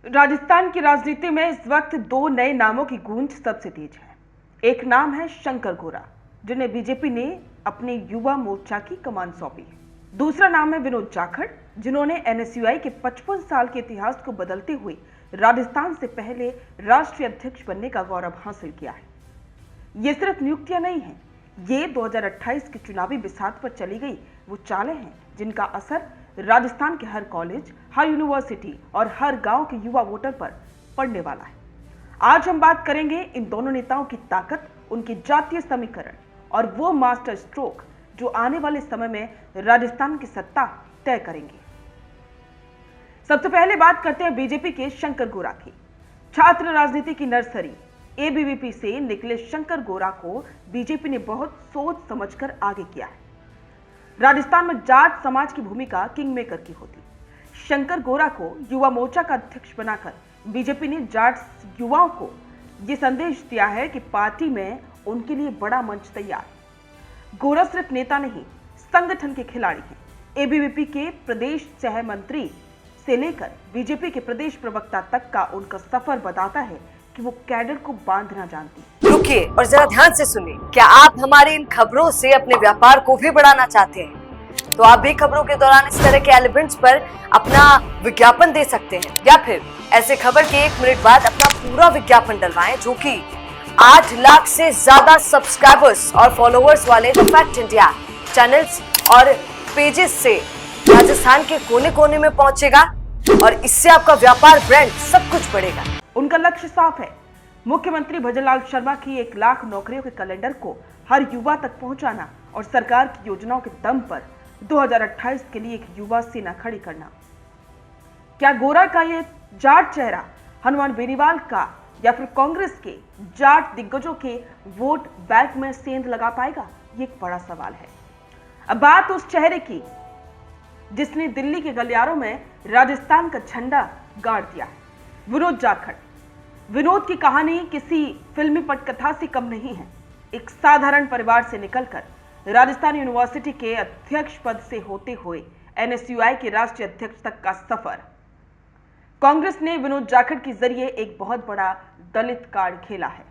राजस्थान की राजनीति में इस वक्त दो नए नामों की गूंज सबसे तेज है। एक नाम है शंकर गौरा, जिन्हें बीजेपी ने अपने युवा मोर्चा की कमान सौंपी है। दूसरा नाम है विनोद जाखड़, जिन्होंने एनएसयूआई के 55 साल के इतिहास को बदलते हुए राजस्थान से पहले राष्ट्रीय अध्यक्ष बनने का गौरव हासिल किया है। ये सिर्फ नियुक्तियां नहीं हैं, ये 2028 के चुनावी बिसात पर चली गई वो चालें हैं जिनका असर राजस्थान के हर कॉलेज, हर यूनिवर्सिटी और हर गांव के युवा वोटर पर पड़ने वाला है। आज हम बात करेंगे इन दोनों नेताओं की ताकत, उनके जातीय समीकरण और वो मास्टर स्ट्रोक जो आने वाले समय में राजस्थान की सत्ता तय करेंगे। सबसे पहले बात करते हैं बीजेपी के शंकर गौरा की। छात्र राजनीति की नर्सरी एबीवीपी से निकले शंकर गौरा को बीजेपी ने बहुत सोच समझकर आगे किया है। राजस्थान में जाट समाज की भूमिका किंग मेकर की होती। शंकर गौरा को युवा मोर्चा का अध्यक्ष बनाकर बीजेपी ने जाट युवाओं को यह संदेश दिया है कि पार्टी में उनके लिए बड़ा मंच तैयार है। गौरा सिर्फ नेता नहीं, संगठन के खिलाड़ी हैं। एबीवीपी के प्रदेश सह मंत्री से लेकर बीजेपी के प्रदेश प्रवक्ता तक का उनका सफर बताता है कि वो कैडर को बांधना जानती है। रुकिए और जरा ध्यान से सुनिए। क्या आप हमारी इन खबरों से अपने व्यापार को भी बढ़ाना चाहते हैं? तो आप भी खबरों के दौरान इस तरह के एलिमेंट्स पर अपना विज्ञापन दे सकते हैं, या फिर ऐसे खबर के 1 मिनट बाद अपना पूरा विज्ञापन डलवाएं, जो कि 8 लाख से ज्यादा सब्सक्राइबर्स और फॉलोअर्स वाले द फैक्ट इंडिया चैनल्स और पेजेस से राजस्थान के कोने कोने में पहुंचेगा और इससे आपका व्यापार, ब्रांड सब कुछ बढ़ेगा। उनका लक्ष्य साफ है, मुख्यमंत्री भजनलाल शर्मा की 1 लाख नौकरियों के कैलेंडर को हर युवा तक पहुंचाना और सरकार की योजनाओं के दम पर 2028 के लिए एक युवा सेना खड़ी करना। क्या गौरा का ये जाट चेहरा हनुमान बेनीवाल का या फिर कांग्रेस के जाट दिग्गजों के वोट बैंक में सेंध लगा पाएगा? ये एक बड़ा सवाल है। अब बात उस चेहरे की जिसने दिल्ली के गलियारों में राजस्थान का झंडा गाड़ दिया है, विनोद जाखड़। विनोद की कहानी किसी फिल्मी पटकथा से कम नहीं है। एक साधारण परिवार से निकलकर राजस्थान यूनिवर्सिटी के अध्यक्ष पद से होते हुए एनएसयूआई के राष्ट्रीय अध्यक्ष तक का सफर। कांग्रेस ने विनोद जाखड़ के जरिए एक बहुत बड़ा दलित कार्ड खेला है।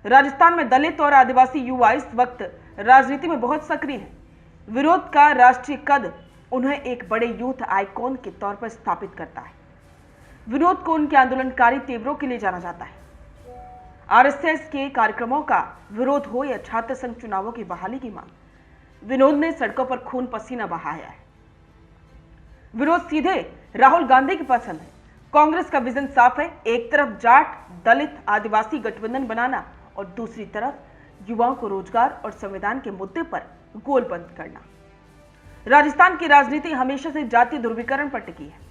राजस्थान में दलित और आदिवासी युवा इस वक्त राजनीति में बहुत सक्रिय हैं। विनोद का राष्ट्रीय कद उन्हें एक बड़े यूथ आइकॉन के तौर पर स्थापित करता है। विनोद को उनके आंदोलनकारी तेवरों के लिए जाना जाता है। आरएसएस के कार्यक्रमों का विरोध हो या छात्र संघ चुनावों की बहाली की मांग, विनोद ने सड़कों पर खून पसीना बहाया है। विनोद सीधे राहुल गांधी की पसंद है। कांग्रेस का विजन साफ है, एक तरफ जाट दलित आदिवासी गठबंधन बनाना और दूसरी तरफ युवाओं को रोजगार और संविधान के मुद्दे पर गोलबंद करना। राजस्थान की राजनीति हमेशा से जातीय ध्रुवीकरण पर टिकी है।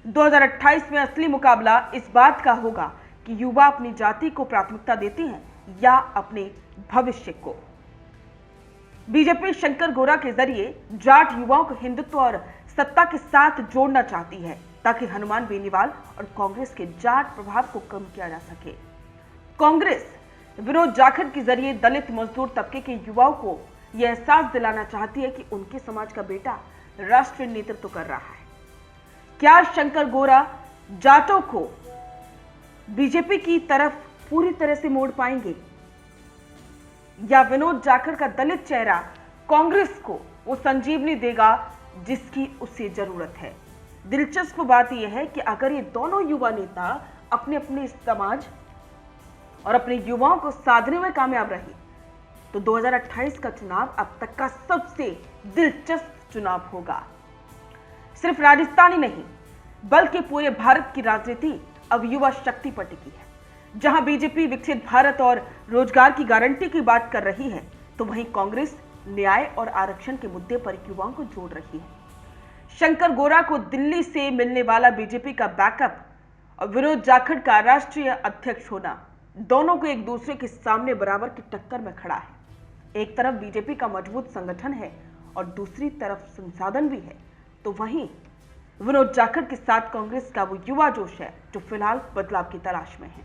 2028 में असली मुकाबला इस बात का होगा कि युवा अपनी जाति को प्राथमिकता देते हैं या अपने भविष्य को। बीजेपी शंकर गौरा के जरिए जाट युवाओं को हिंदुत्व और सत्ता के साथ जोड़ना चाहती है, ताकि हनुमान बेनीवाल और कांग्रेस के जाट प्रभाव को कम किया जा सके। कांग्रेस विनोद जाखड़ के जरिए दलित मजदूर तबके के युवाओं को यह एहसास दिलाना चाहती है कि उनके समाज का बेटा राष्ट्रीय नेतृत्व कर रहा है। क्या शंकर गौरा जाटों को बीजेपी की तरफ पूरी तरह से मोड़ पाएंगे, या विनोद जाखड़ का दलित चेहरा कांग्रेस को वो संजीवनी देगा जिसकी उसे जरूरत है? दिलचस्प बात यह है कि अगर ये दोनों युवा नेता अपने अपने समाज और अपने युवाओं को साधने में कामयाब रहे तो 2028 का चुनाव अब तक का सबसे दिलचस्प चुनाव होगा। सिर्फ राजस्थान ही नहीं, बल्कि पूरे भारत की राजनीति अब युवा शक्ति पर टिकी है। जहां बीजेपी विकसित भारत और रोजगार की गारंटी की बात कर रही है, तो वहीं कांग्रेस न्याय और आरक्षण के मुद्दे पर युवाओं को जोड़ रही है। शंकर गौरा को दिल्ली से मिलने वाला बीजेपी का बैकअप और विनोद जाखड़ का राष्ट्रीय अध्यक्ष होना, दोनों को एक दूसरे के सामने बराबर की टक्कर में खड़ा है। एक तरफ बीजेपी का मजबूत संगठन है और दूसरी तरफ संसाधन भी है, तो वहीं विनोद जाखड़ के साथ कांग्रेस का वो युवा जोश है जो फिलहाल बदलाव की तलाश में है।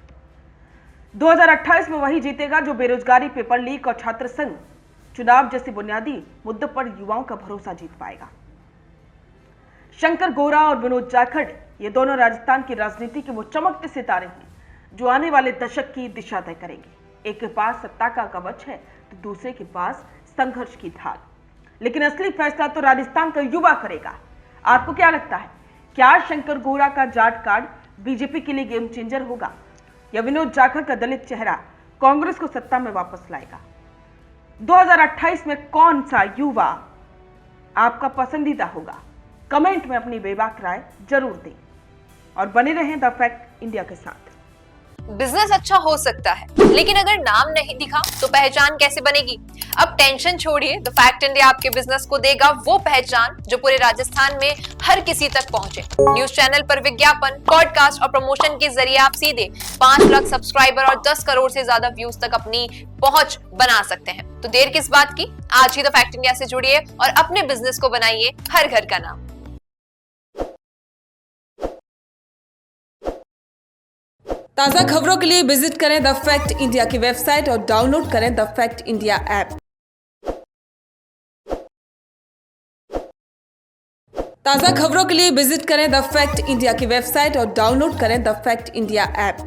2028 में वही जीतेगा जो बेरोजगारी, पेपर लीक और छात्र संघ चुनाव जैसे बुनियादी मुद्दों पर युवाओं का भरोसा जीत पाएगा। शंकर गौरा और विनोद जाखड़, ये दोनों राजस्थान की राजनीति के वो चमकते सितारे हैं जो आने वाले दशक की दिशा तय करेंगे। एक के पास सत्ता का कवच है तो दूसरे के पास संघर्ष की ढाल। लेकिन असली फैसला तो राजस्थान का युवा करेगा। आपको क्या लगता है, क्या शंकर गौरा का जाट कार्ड बीजेपी के लिए गेम चेंजर होगा या विनोद जाखड़ का दलित चेहरा कांग्रेस को सत्ता में वापस लाएगा? 2028 में कौन सा युवा आपका पसंदीदा होगा? कमेंट में अपनी बेबाक राय जरूर दें और बने रहें द फैक्ट इंडिया के साथ। बिजनेस अच्छा हो सकता है, लेकिन अगर नाम नहीं दिखा तो पहचान कैसे बनेगी? अब टेंशन छोड़िए, द फैक्ट इंडिया आपके बिजनेस को देगा वो पहचान जो पूरे राजस्थान में हर किसी तक पहुंचे। न्यूज चैनल पर विज्ञापन, पॉडकास्ट और प्रमोशन के जरिए आप सीधे 5 लाख सब्सक्राइबर और 10 करोड़ से ज्यादा व्यूज तक अपनी पहुंच बना सकते हैं। तो देर किस बात की, आज ही द फैक्ट इंडिया से जुड़िए और अपने बिजनेस को बनाइए हर घर का नाम। ताज़ा खबरों के लिए विजिट करें द फैक्ट इंडिया की वेबसाइट और डाउनलोड करें द फैक्ट इंडिया ऐप। ताज़ा खबरों के लिए विजिट करें द फैक्ट इंडिया की वेबसाइट और डाउनलोड करें द फैक्ट इंडिया ऐप।